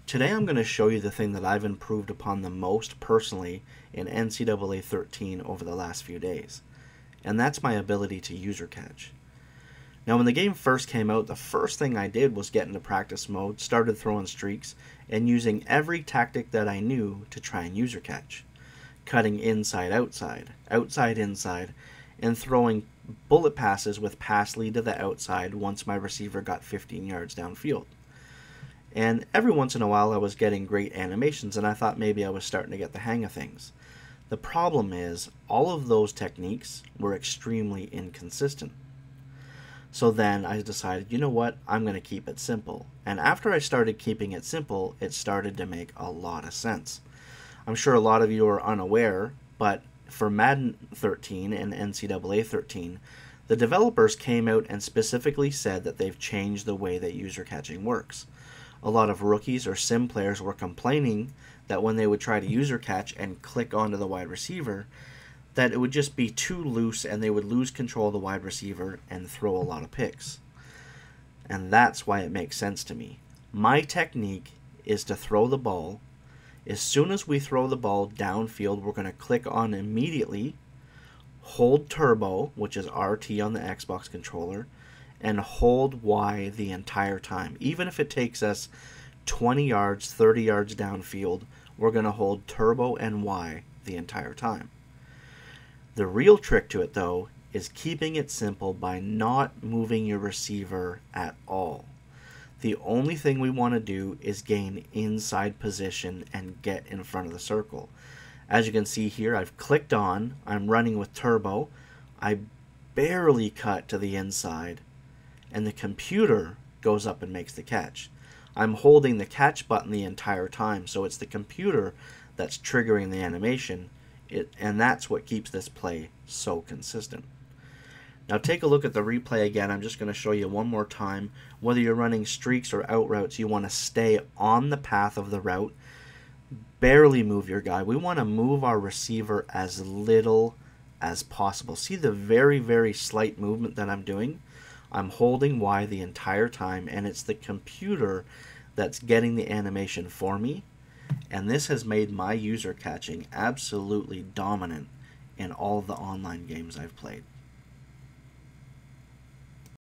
Today I'm going to show you the thing that I've improved upon the most personally in NCAA 13 over the last few days, and that's my ability to user catch. Now when the game first came out, the first thing I did was get into practice mode, started throwing streaks, and using every tactic that I knew to try and user catch. Cutting inside, outside, outside, inside, and throwing bullet passes with pass lead to the outside once my receiver got 15 yards downfield. And every once in a while I was getting great animations, and I thought maybe I was starting to get the hang of things. The problem is, all of those techniques were extremely inconsistent. So then I decided, you know what, I'm going to keep it simple. And after I started keeping it simple, it started to make a lot of sense. I'm sure a lot of you are unaware, but for Madden 13 and NCAA 13, the developers came out and specifically said that they've changed the way that user catching works. A lot of rookies or sim players were complaining that when they would try to user catch and click onto the wide receiver, that it would just be too loose and they would lose control of the wide receiver and throw a lot of picks. And that's why it makes sense to me. My technique is to throw the ball. As soon as we throw the ball downfield, we're going to click on immediately, hold turbo, which is RT on the Xbox controller, and hold Y the entire time. Even if it takes us 20 yards, 30 yards downfield, we're going to hold turbo and Y the entire time. The real trick to it, though, is keeping it simple by not moving your receiver at all. The only thing we want to do is gain inside position and get in front of the circle. As you can see here, I've clicked on, I'm running with turbo, I barely cut to the inside, and the computer goes up and makes the catch. I'm holding the catch button the entire time, so it's the computer that's triggering the animation, and that's what keeps this play so consistent. Now take a look at the replay again. I'm just going to show you one more time. Whether you're running streaks or out routes, you want to stay on the path of the route. Barely move your guy. We want to move our receiver as little as possible. See the very, very slight movement that I'm doing? I'm holding Y the entire time, and it's the computer that's getting the animation for me. And this has made my user catching absolutely dominant in all of the online games I've played.